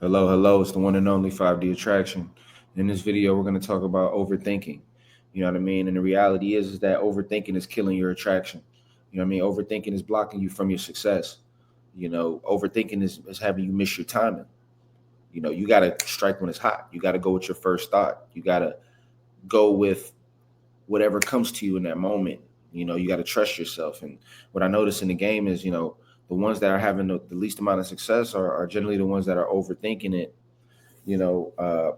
Hello, hello. It's the one and only 5D Attraction. In this video, we're going to talk about overthinking. You know what I mean? And the reality is that overthinking is killing your attraction. You know what I mean? Overthinking is blocking you from your success. Overthinking is having you miss your timing. You got to strike when it's hot. You got to go with your first thought. You got to go with whatever comes to you in that moment. You got to trust yourself. And what I notice in the game is, the ones that are having the least amount of success are generally the ones that are overthinking it. you know uh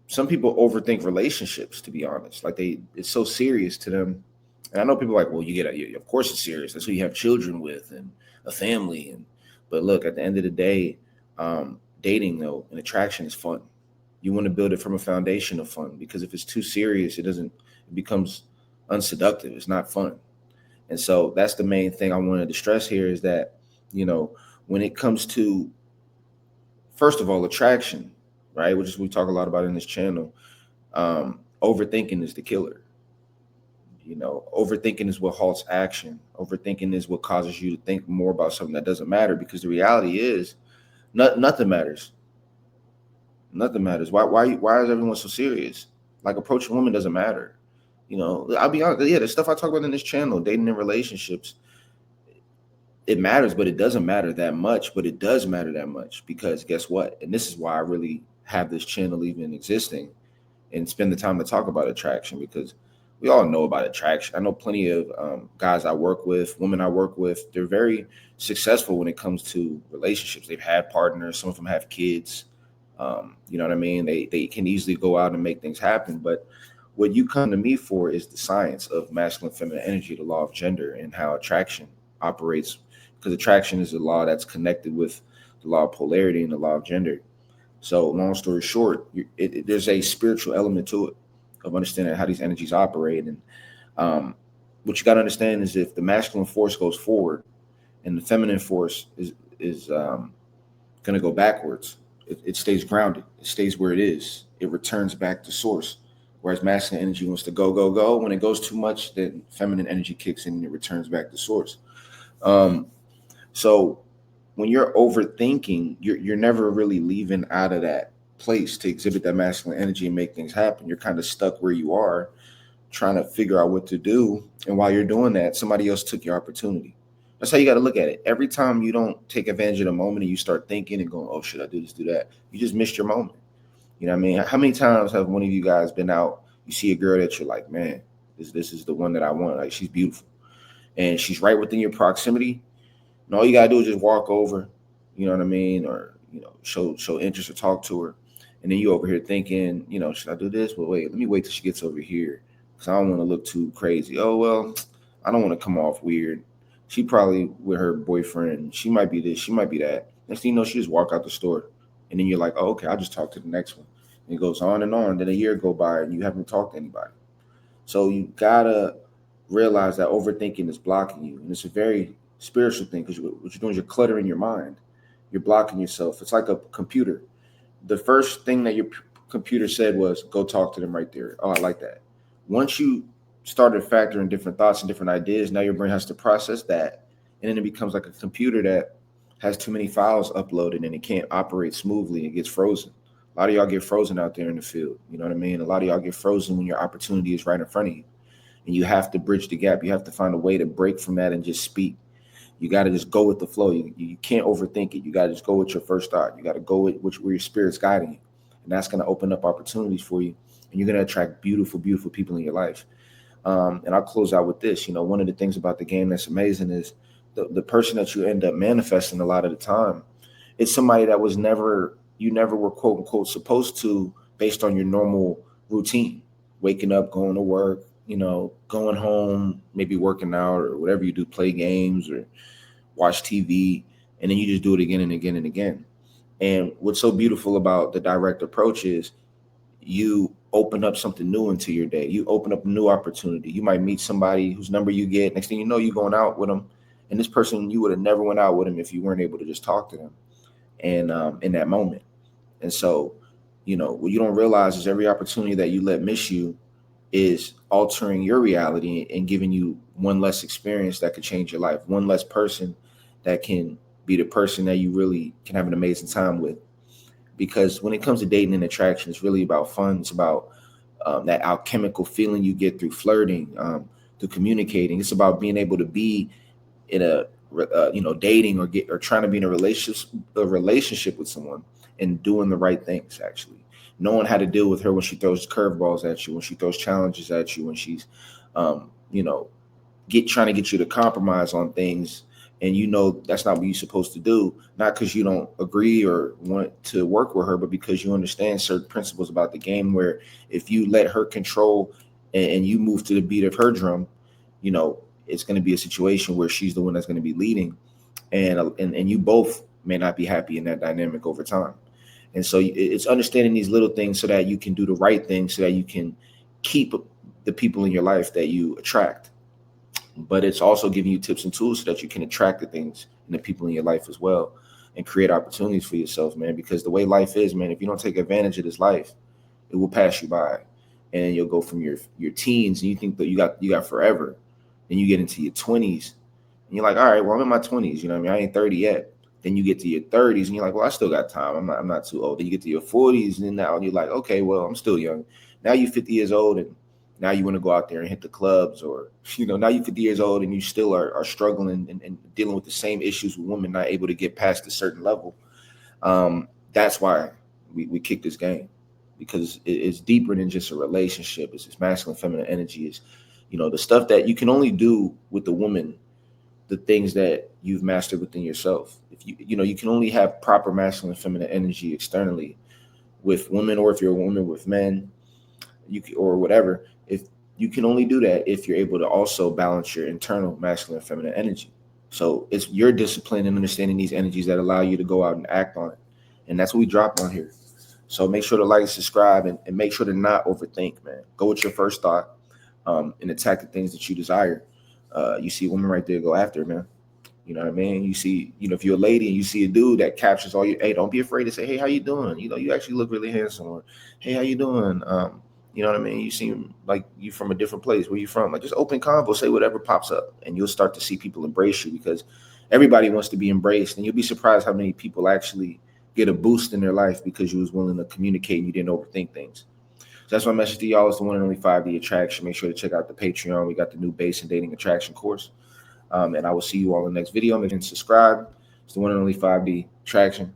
some people overthink relationships, to be honest. Like, it's so serious to them. And I know people are like, well, of course it's serious, that's who you have children with and a family. But look, at the end of the day, dating, though, and attraction is fun. You want to build it from a foundation of fun, because if it's too serious, it becomes unseductive. It's not fun. And so that's the main thing I wanted to stress here, is that, you know when it comes to, first of all, attraction, right, which is we talk a lot about in this channel. Overthinking is the killer. Overthinking is what halts action. Overthinking is what causes you to think more about something that doesn't matter, because the reality is, nothing matters. Nothing matters. Why is everyone so serious? Like, approaching women doesn't matter. I'll be honest. Yeah, the stuff I talk about in this channel, dating and relationships, it matters, but it doesn't matter that much. But it does matter that much, because guess what? And this is why I really have this channel even existing, and spend the time to talk about attraction, because we all know about attraction. I know plenty of guys I work with, women I work with. They're very successful when it comes to relationships. They've had partners. Some of them have kids. You know what I mean? They can easily go out and make things happen. But what you come to me for is the science of masculine, feminine energy, the law of gender, and how attraction operates. Because attraction is a law that's connected with the law of polarity and the law of gender. So, long story short, there's a spiritual element to it, of understanding how these energies operate. And what you got to understand is, if the masculine force goes forward and the feminine force is going to go backwards, it stays grounded. It stays where it is. It returns back to source. Whereas masculine energy wants to go, go, go. When it goes too much, then feminine energy kicks in and it returns back to source. Um, so when you're overthinking, you're never really leaving out of that place to exhibit that masculine energy and make things happen. You're kind of stuck where you are, trying to figure out what to do. And while you're doing that, somebody else took your opportunity. That's how you got to look at it. Every time you don't take advantage of the moment and you start thinking and going, oh, should I do this, do that? You just missed your moment. You know what I mean? How many times have one of you guys been out, you see a girl that you're like, man, this is the one that I want. Like, she's beautiful. And she's right within your proximity. And all you gotta do is just walk over, you know what I mean? Or, show interest or talk to her. And then you over here thinking, should I do this? Well, wait, let me wait till she gets over here, because I don't want to look too crazy. Oh, well, I don't want to come off weird. She probably with her boyfriend. She might be this, she might be that. Next thing you know, she just walk out the store. And then you're like, oh, okay, I'll just talk to the next one. And it goes on and on. Then a year go by and you haven't talked to anybody. So you gotta realize that overthinking is blocking you. And it's a very spiritual thing, because what you're doing is you're cluttering your mind. You're blocking yourself. It's like a computer. The first thing that your computer said was, go talk to them right there. Oh, I like that. Once you started factoring different thoughts and different ideas, now your brain has to process that. And then it becomes like a computer that has too many files uploaded and it can't operate smoothly. It gets frozen. A lot of y'all get frozen out there in the field. You know what I mean? A lot of y'all get frozen when your opportunity is right in front of you. And you have to bridge the gap. You have to find a way to break from that and just speak. You got to just go with the flow. You can't overthink it. You got to just go with your first thought. You got to go with where your spirit's guiding you. And that's going to open up opportunities for you. And you're going to attract beautiful, beautiful people in your life. And I'll close out with this. One of the things about the game that's amazing is the person that you end up manifesting a lot of the time. It's somebody that you never were, quote unquote, supposed to, based on your normal routine, waking up, going to work, going home, maybe working out or whatever you do, play games or watch TV, and then you just do it again and again and again. And what's so beautiful about the direct approach is you open up something new into your day. You open up a new opportunity. You might meet somebody whose number you get. Next thing you know, you're going out with them. And this person, you would have never went out with them if you weren't able to just talk to them and in that moment. And so, what you don't realize is every opportunity that you let miss you is altering your reality and giving you one less experience that could change your life, one less person that can be the person that you really can have an amazing time with. because when it comes to dating and attraction, it's really about fun. It's about that alchemical feeling you get through flirting, through communicating. It's about being able to be in a dating or trying to be in a relationship with someone and doing the right things, actually knowing how to deal with her when she throws curveballs at you, when she throws challenges at you, when she's um, you know trying to get you to compromise on things, and that's not what you're supposed to do, not because you don't agree or want to work with her, but because you understand certain principles about the game, where if you let her control and you move to the beat of her drum, it's going to be a situation where she's the one that's going to be leading, and you both may not be happy in that dynamic over time. And so it's understanding these little things so that you can do the right thing, so that you can keep the people in your life that you attract. But it's also giving you tips and tools so that you can attract the things and the people in your life as well, and create opportunities for yourself, man. Because the way life is, man, if you don't take advantage of this life, it will pass you by, and you'll go from your teens and you think that you got forever. Then you get into your 20s and you're like, all right, well, I'm in my 20s, you know what I mean? I ain't 30 yet. Then you get to your 30s and you're like, well, I still got time. I'm not too old. Then you get to your 40s and then now you're like, okay, well, I'm still young. Now you're 50 years old and now you want to go out there and hit the clubs, or now you're 50 years old and you still are struggling and dealing with the same issues with women not able to get past a certain level. That's why we kick this game, because it's deeper than just a relationship. It's masculine, feminine energy. Is the stuff that you can only do with the woman, the things that you've mastered within yourself. If you can only have proper masculine, feminine energy externally with women, or if you're a woman with men, or whatever. If you can only do that if you're able to also balance your internal masculine and feminine energy. So it's your discipline and understanding these energies that allow you to go out and act on it. And that's what we drop on here. So make sure to like, subscribe, and make sure to not overthink, man. Go with your first thought, and attack the things that you desire. You see a woman right there, go after her, man. You know what I mean? You see, if you're a lady and you see a dude that captures all your, hey, don't be afraid to say, hey, how you doing? You actually look really handsome. Or, hey, how you doing? You know what I mean? You seem like you from a different place. Where you from? Like, just open convo, say whatever pops up, and you'll start to see people embrace you, because everybody wants to be embraced. And you'll be surprised how many people actually get a boost in their life because you was willing to communicate and you didn't overthink things. So that's my message to y'all. It's the one and only 5D attraction. Make sure to check out the Patreon. We got the new base and dating attraction course. And I will see you all in the next video. Make sure to subscribe. It's the one and only 5D attraction.